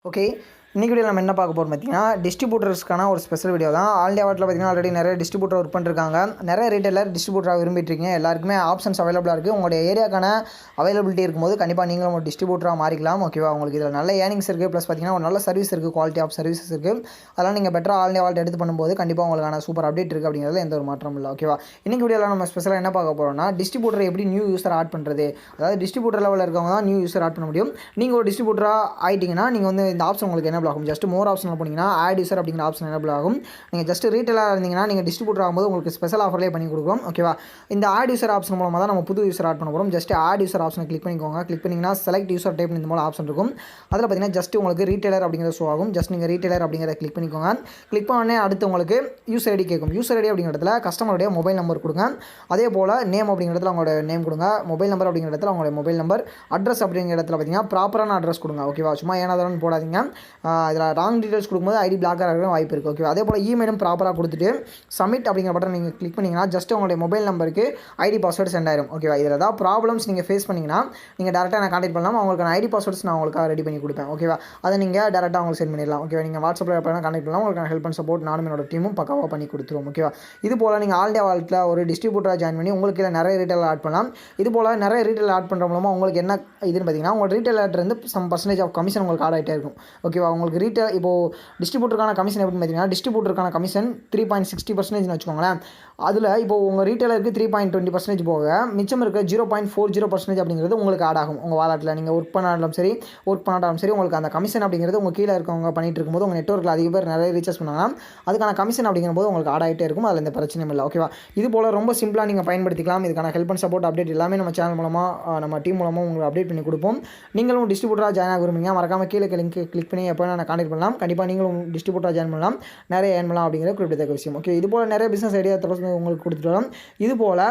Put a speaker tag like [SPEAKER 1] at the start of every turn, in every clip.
[SPEAKER 1] Okay. இன்றைக்கி video நம்ம என்ன பார்க்க போகிறோம் பார்த்தீங்கன்னா, டிஸ்ட்ரிபியூட்டர்ஸ்க்கான ஒரு ஸ்பெஷல் வீடியோ தான். ஆல் இண்டியா வாட்டில் பார்த்தீங்கன்னா ஆல்ரெடி நிறைய டிஸ்ட்ரிபியூட்டர் ஒர்க் பண்ணிருக்காங்க. நிறைய ரீட்டெயிலர் டிஸ்ட்ரிபியூட்டராக விரும்பிட்டுருக்கீங்க. எல்லாருக்குமே ஆப்ஷன்ஸ் அவைலபிளாக இருக்குது. உங்களுடைய ஏரியாக்கான அவைலபிலிட்டி இருக்கும்போது கண்டிப்பாக நீங்களும் ஒரு டிஸ்ட்ரிபியூட்டராக மாறிக்கலாம். ஓகேவா? உங்களுக்கு இதில் நல்ல ஏர்னிங்ஸ் இருக்குது. ப்ளஸ் பார்த்தீங்கன்னா ஒரு நல்ல சர்வீஸ் இருக்குது. குவாலிட்டி ஆஃப் சர்வீசஸ் இருக்குது. அதெல்லாம் நீங்கள் பெட்டராக ஆல் இண்டியா வால்ட் எடுத்து பண்ணும்போது கண்டிப்பாக உங்களுக்கான சூப்பர் அப்டேட் இருக்குது அப்படிங்கிறதுல எந்த ஒரு மாற்றமும் இல்லை. ஓகேவா? இன்றைக்கி வீடியோவில் நம்ம ஸ்பெஷலாக என்ன பார்க்க போகிறோம்னா, டிஸ்ட்ரிபியூட்டர் எப்படி நியூ யூஸர் ஆட் பண்ணுறது. அதாவது டிஸ்ட்ரிபியூட்டர் லெவலில் இருக்கவங்க தான் நியூ யூஸர் ஆட் பண்ண முடியும். நீங்கள் ஒரு டிஸ்ட்ரிபியூட்டராக ஆகிட்டிங்கன்னா நீங்கள் வந்து இந்த ஆப்ஷன் உங்களுக்கு என்ன ஆகும். ஜஸ்ட் மோர் ஆப்ஷன் போனீங்கன்னா ஆட் யூசர் அப்படிங்கிற ஆப்ஷன் எனேபிள் ஆகும். நீங்கள் ஜஸ்ட் ரீட்டெயிலாக இருந்தீங்கன்னா நீங்கள் டிஸ்ட்ரிபியூட்டர் ஆகும்போது உங்களுக்கு ஸ்பெஷல் ஆஃபர்லேயே பண்ணி கொடுக்குறோம். ஓகேவா? இந்த ஆட் யூசர் ஆப்ஷன் மூலமாக தான் நம்ம புது யூசர் ஆட் பண்ண போகிறோம். ஜஸ்ட் ஆட் யூசர் ஆப்ஷனை கிளிக் பண்ணிக்கோங்க. கிளிக் பண்ணிங்கன்னா செலக்ட் யூசர் டைப் இந்த மூலம் ஆப்ஷன் இருக்கும். அதில் பார்த்தீங்கன்னா ஜஸ்ட் உங்களுக்கு ரீட்டெயிலர் அப்படிங்கிறது ஷோ ஆகும். ஜஸ்ட் நீங்கள் ரீட்டெயிலர் அப்படிங்கிறத கிளிக் பண்ணிக்கோங்க. கிளிக் பண்ணே அடுத்து உங்களுக்கு யூசர் ஐடி கேட்கும். யூசர் ஐடி அப்படிங்கிற இடத்துல கஸ்டமருடைய மொபைல் நம்பர் கொடுங்க. அதே போல் நேம் அப்படிங்கிற இடத்துல அவங்களோட நேம் கொடுங்க. மொபைல் நம்பர் அப்படிங்கிற இடத்துல அவங்களோட மொபைல் நம்பர். அட்ரஸ் அப்படிங்கிற இடத்துல பார்த்தீங்கன்னா ப்ராப்பரான அட்ரஸ் கொடுங்க. ஓகேவா? சும்மா ஏனாதாரம் போடாதீங்க. இதில் ராங் டீட்டெயில்ஸ் கொடுக்கும்போது ஐடி பிளாக் ஆகிற வாய்ப்பு இருக்குது. ஓகே. அதே போல் இமெயிலும் ப்ராப்பராக கொடுத்துட்டு சப்மிட் அப்படிங்கிற பட்டன் நீங்கள் கிளிக் பண்ணிங்கன்னா ஜஸ்ட் உங்களுடைய மொபைல் நம்பருக்கு ஐடி பாஸ்வேர்டு சென்ட் ஆயிரும். ஓகேவா? இதில் ஏதாவது ப்ராப்ளம்ஸ் நீங்கள் ஃபேஸ் பண்ணிங்கன்னா நீங்கள் டேரெக்டாக நான் கான்டெக்ட் பண்ணலாம். அவங்களுக்கான ஐடி பாஸ்வேர்ட்ஸ் நான் உங்களுக்காக ரெடி பண்ணி கொடுப்பேன். ஓகேவா? அதை நீங்கள் டேரெக்டாக அவங்களுக்கு சென்ட் பண்ணிடலாம். ஓகேவா? நீங்கள் வாட்ஸ்அப்பில் எப்போ கான்டெக்ட் பண்ணலாம். உங்களுக்கு ஹெல்ப் அண்ட் சப்போர்ட் நானும் என்னோட டீமும் பக்காவாக பண்ணி கொடுத்துருவோம். ஓகேவா? இது போல் நீங்கள் ஆல் இண்டியா வால்ட்டில் ஒரு டிஸ்ட்ரிபியூட்டராக ஜாயின் பண்ணி உங்களுக்கு இல்லை நிறைய ரீட்டைல் ஆட் பண்ணலாம். இது போல் நிறைய ரீட்டைல் ஆட் பண்ணுற மூலமாக உங்களுக்கு என்ன இதுன்னு பார்த்தீங்கன்னா உங்கள் ரீட்டைலர்லேருந்து சம் பர்சன்டேஜ் ஆஃப் கமிஷன் உங்களுக்கு ஆட் ஆகிட்டே இருக்கும். ஓகேவா? உங்களுக்கு ரீட்டைல் இப்போது டிஸ்ட்ரிபியூட்டருக்கான கமிஷன் எப்படின்னு பார்த்தீங்கன்னா டிஸ்ட்ரிபியூட்டருக்கான கமிஷன் 3.60% வச்சுக்கோங்களேன். அதில் இப்போ உங்கள் ரீட்டைலருக்கு 3.20% போக மிச்சம் இருக்க 0.40% அப்படிங்கிறது உங்களுக்கு ஆட் ஆகும். உங்கள் வாலெட்டில் நீங்கள் ஒர்க் பண்ணாலும் சரி ஒர்க் பண்ணாலும் சரி உங்களுக்கு அந்த கமிஷன் அப்படிங்கிறது உங்கள் கீழே இருக்கவங்க பண்ணிட்டு இருக்கும்போது உங்கள் நெட்வொர்க்கில் அதிக பேர் நிறைய ரீசார்ஜ் பண்ணாங்கன்னா அதுக்கான கமிஷன் அப்படிங்கும்போது உங்களுக்கு ஆட் ஆகிட்டே இருக்கும். அதில் எந்த பிரச்சனையும் இல்லை. ஓகேவா? இது போல் ரொம்ப சிம்பிளாக நீங்கள் பயன்படுத்திக்கலாம். இதுக்கான ஹெல்ப் அண்ட் சப்போர்ட் அப்டேட் எல்லாமே நம்ம சேனல் மூலமாக நம்ம டீம் மூலமாக உங்களுக்கு அப்டேட் பண்ணி கொடுப்போம். நீங்களும் டிஸ்ட்ரிபியூட்டராக ஜாயின் ஆக விரும்புங்க மறக்காமல் கீழே லிங்க் கிளிக் பண்ணி எப்போ நான் கான்டெக்ட் பண்ணலாம். கண்டிப்பாக நீங்களும் டிஸ்ட்ரிபியூட்டராக ஜாயின் பண்ணலாம். நிறைய ஏர்ன் பண்ணலாம் அப்படிங்கிறது குறிப்பிடத்தக்க விஷயம். ஓகே. இது போல் நிறைய பிஸ்னஸ் ஐடியா தொடர்ந்து உங்களுக்கு கொடுத்துட்டு வரோம். இது போல்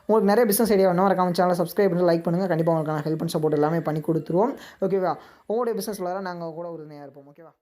[SPEAKER 1] உங்களுக்கு நிறைய பிஸ்னஸ் ஐடியா வேணும் மறக்காம சேனலை சப்ஸ்கிரைப் பண்ணி லைக் பண்ணுங்கள். கண்டிப்பாக உங்களுக்கான ஹெல்ப் அண்ட் சப்போர்ட் எல்லாமே பண்ணி கொடுத்துருவோம். ஓகேவா? உங்களுடைய பிஸ்னஸ் வளர நாங்கள் கூட உறுதுணையாக இருப்போம். ஓகேவா?